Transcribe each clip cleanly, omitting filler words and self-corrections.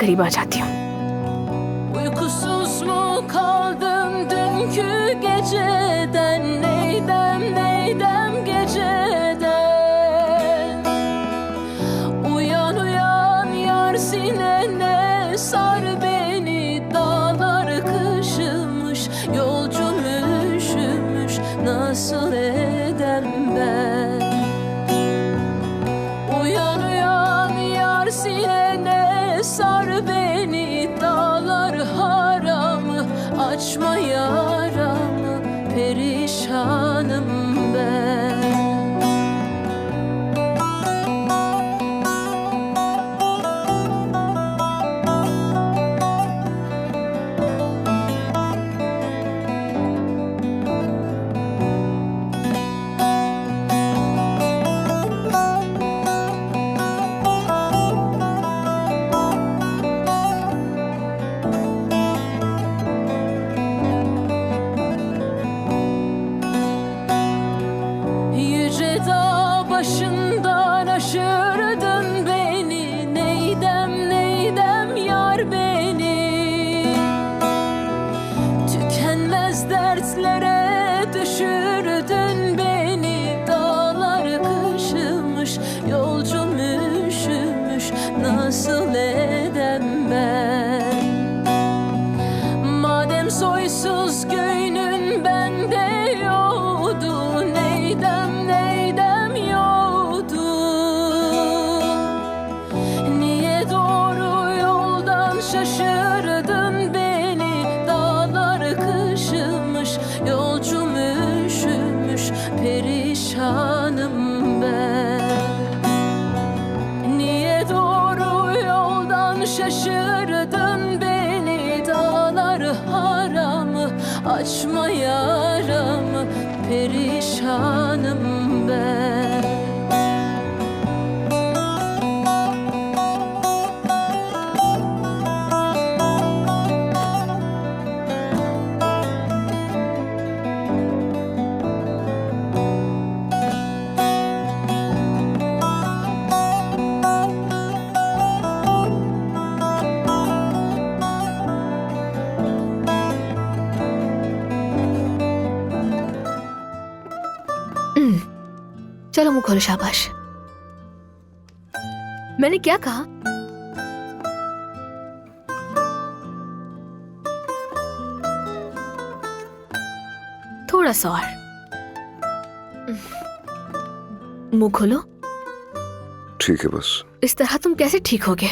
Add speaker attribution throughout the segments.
Speaker 1: करीब आ जाती हूँ।
Speaker 2: Uykusuz mu kaldın dünkü geceden, neydem geceden? Uyan uyan yar sinene, sar beni, dağlar kışımış, yolcum üşümüş, nasıl edem ben? Uyan uyan yar sinene, sar beni, dağlar haramı, açma yaramı, perişanım ben. Yüce dağ başından aşırdın beni, neydem yar beni. Tükenmez dertlere düşürdün beni, dağlar kışımış, yolcum üşümüş, nasıl edem ben? Madem soysuz göynün bende yoktu, neydem yoktu? Niye doğru yoldan şaşırdın beni, dağlar kışımış, yolcum üşümüş, perişanım ben. Niye doğru yoldan şaşırdın beni, dağlar haramı, açma yaramı, perişanım ben.
Speaker 1: चलो मुंह खोलो, शाबाश। मैंने क्या कहा? थोड़ा सा और। मुंह खोलो।
Speaker 3: ठीक है बस।
Speaker 1: इस तरह तुम कैसे ठीक होगे?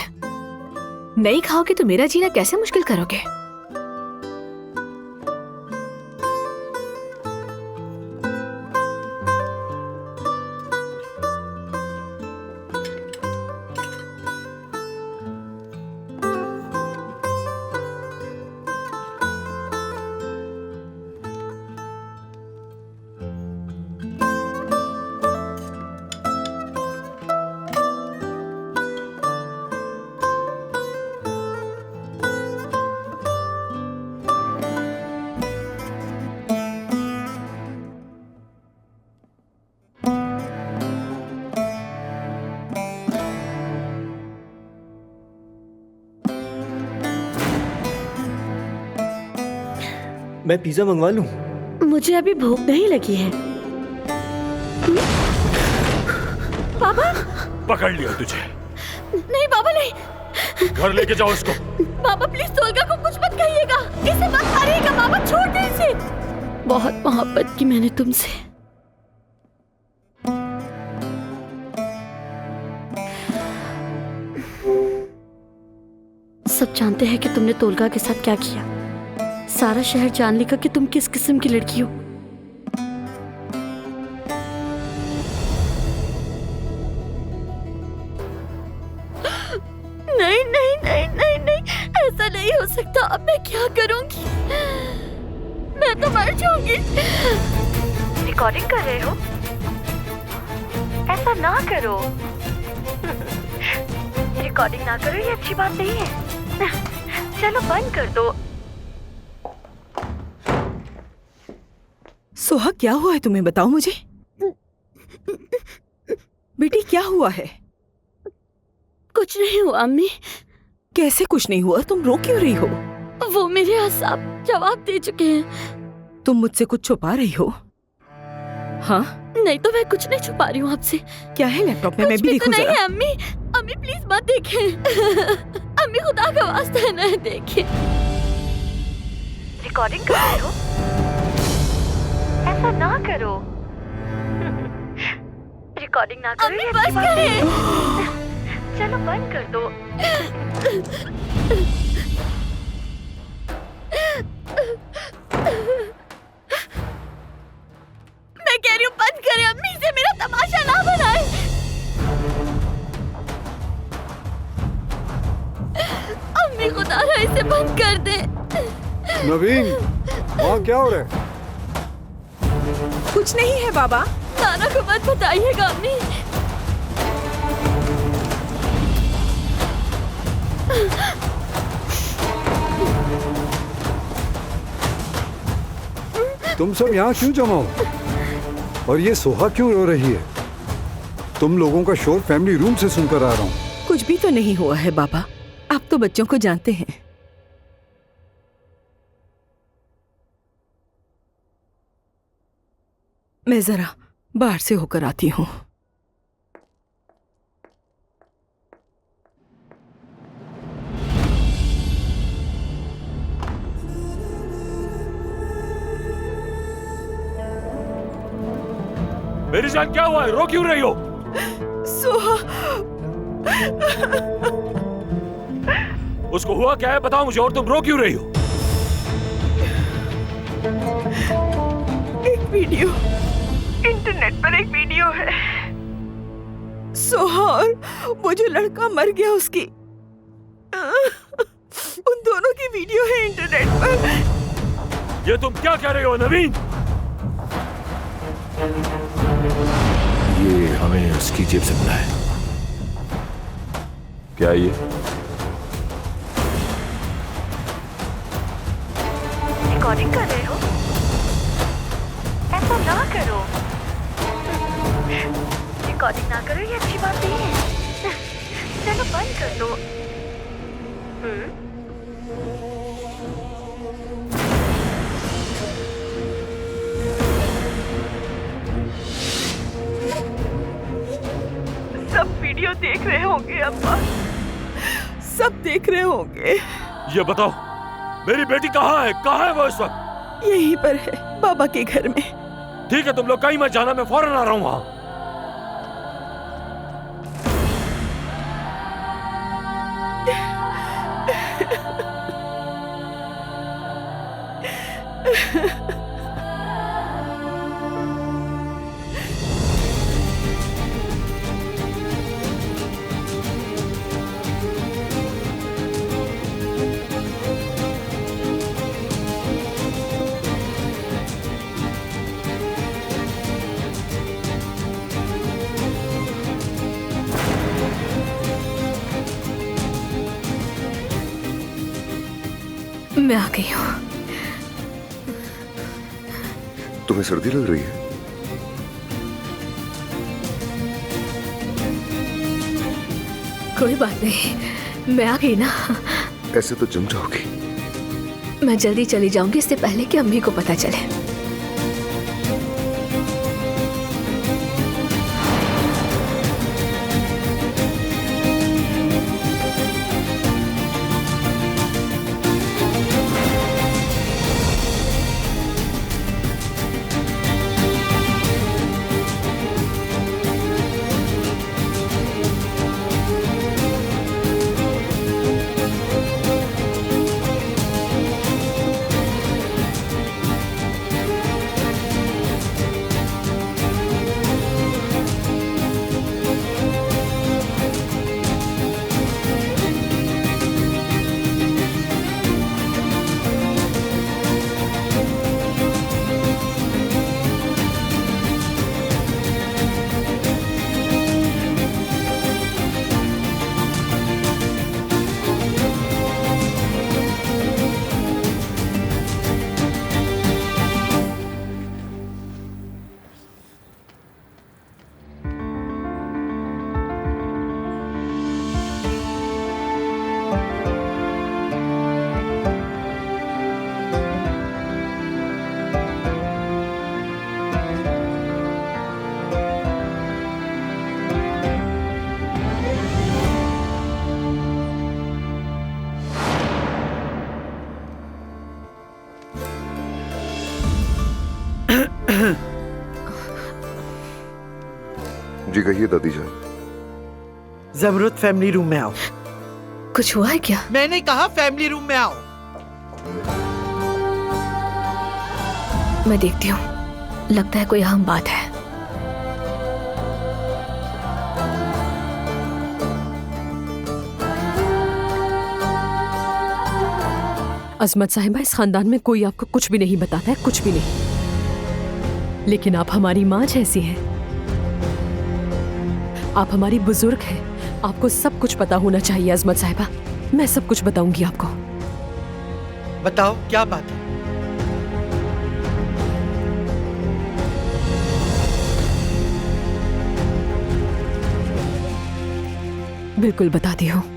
Speaker 1: नहीं खाओगे तो मेरा जीना कैसे मुश्किल करोगे?
Speaker 4: मैं पिज्जा मंगवा लूं?
Speaker 5: मुझे अभी भूख नहीं लगी है। पापा!
Speaker 6: पकड़ लिया तुझे।
Speaker 5: नहीं पापा नहीं।
Speaker 6: घर लेके जाओ इसको।
Speaker 5: पापा प्लीज तोलगा को कुछ मत कहिएगा, इसे मत मारिएगा पापा, छोड़ दे इसे। बहुत मोहब्बत की मैंने तुमसे। सब जानते हैं कि तुमने तोलगा के साथ क्या किया। सारा शहर जान लेगा कि तुम किस किस्म की लड़की हो। नहीं नहीं नहीं नहीं नहीं, ऐसा नहीं हो सकता। अब मैं क्या करूंगी? मैं तो मर जाऊंगी। रिकॉर्डिंग कर रहे हो? ऐसा ना करो। रिकॉर्डिंग ना करो, ये अच्छी बात नहीं है। चलो बंद कर दो।
Speaker 7: सोहा, क्या हुआ है तुम्हें? बताओ मुझे। बेटी क्या हुआ है?
Speaker 5: कुछ नहीं हुआ अम्मी,
Speaker 7: कैसे कुछ नहीं हुआ? तुम रो क्यों रही हो?
Speaker 5: वो मेरे साहब जवाब दे चुके हैं।
Speaker 7: तुम मुझसे कुछ छुपा रही हो? हाँ,
Speaker 5: नहीं तो मैं कुछ नहीं छुपा रही हूँ आपसे।
Speaker 7: क्या है लैपटॉप में? मैं भी
Speaker 5: कुछ
Speaker 7: देखूं
Speaker 5: तो नहीं
Speaker 7: जरा।
Speaker 5: है अम्मी। अम्मी प्लीज मत देखें। अम्मी खुदा का वास्ता है ना देखें। रिकॉर्डिंग कर रहे हो? ऐसा ना करो। रिकॉर्डिंग ना करो। अम्मी बस करें। चलो बंद कर दो। मैं कह रही हूँ बंद करें अम्मी, से मेरा तमाशा ना बनाए। अम्मी खुदा रहा इसे बंद कर दे।
Speaker 3: नवीन, वहाँ क्या हो रहा है?
Speaker 7: कुछ नहीं है बाबा।
Speaker 5: नाना को मत बताइएगा अम्मी।
Speaker 8: तुम सब यहाँ क्यों जमा हो? और ये सोहा क्यों रो रही है? तुम लोगों का शोर फैमिली रूम से सुनकर आ रहा हूँ।
Speaker 7: कुछ भी तो नहीं हुआ है बाबा। आप तो बच्चों को जानते हैं। मैं जरा बाहर से होकर आती हूँ।
Speaker 6: मेरी जान क्या हुआ है? रो क्यों रही हो?
Speaker 7: सोहा,
Speaker 6: उसको हुआ क्या है बताओ मुझे, और तुम रो क्यों रही हो?
Speaker 7: एक वीडियो इंटरनेट पर, एक वीडियो है सोहा, और वो जो लड़का मर गया उसकी, उन दोनों की वीडियो है इंटरनेट पर।
Speaker 6: ये तुम क्या कह रहे हो नवीन?
Speaker 9: ये हमें उसकी जेब से मिला है। क्या ये?
Speaker 5: रिकॉर्डिंग कर रहे हो? ऐसा ना करो। रिकॉर्डिंग ना करो, ये अच्छी बात नहीं है। चलो बंद कर दो।
Speaker 7: सब वीडियो देख रहे होंगे अम्मा, सब देख रहे होंगे।
Speaker 6: ये बताओ मेरी बेटी कहाँ है? कहाँ है वो इस वक्त?
Speaker 7: यहीं पर है, बाबा के घर में।
Speaker 6: ठीक है तुम लोग कहीं मत जाना, मैं फौरन आ रहा हूँ वहाँ।
Speaker 1: मैं आ गई हूँ।
Speaker 3: तुम्हें सर्दी लग रही है?
Speaker 1: कोई बात नहीं, मैं आ गई ना।
Speaker 3: ऐसे तो जम जाओगी।
Speaker 1: मैं जल्दी चली जाऊंगी, इससे पहले कि अम्मी को पता चले।
Speaker 10: जी कहिए दादी जान।
Speaker 11: जमरुद फैमिली रूम में आओ।
Speaker 1: कुछ हुआ है क्या?
Speaker 11: मैंने कहा फैमिली रूम में आओ।
Speaker 1: मैं देखती हूँ, लगता है कोई अहम बात है।
Speaker 7: अजमत साहिबा, इस खानदान में कोई आपको कुछ भी नहीं बताता है, कुछ भी नहीं। लेकिन आप हमारी माँ जैसी हैं। आप हमारी बुजुर्ग हैं। आपको सब कुछ पता होना चाहिए अजमत साहिबा। मैं सब कुछ बताऊंगी आपको।
Speaker 11: बताओ क्या बात है?
Speaker 7: बिल्कुल बताती हूँ।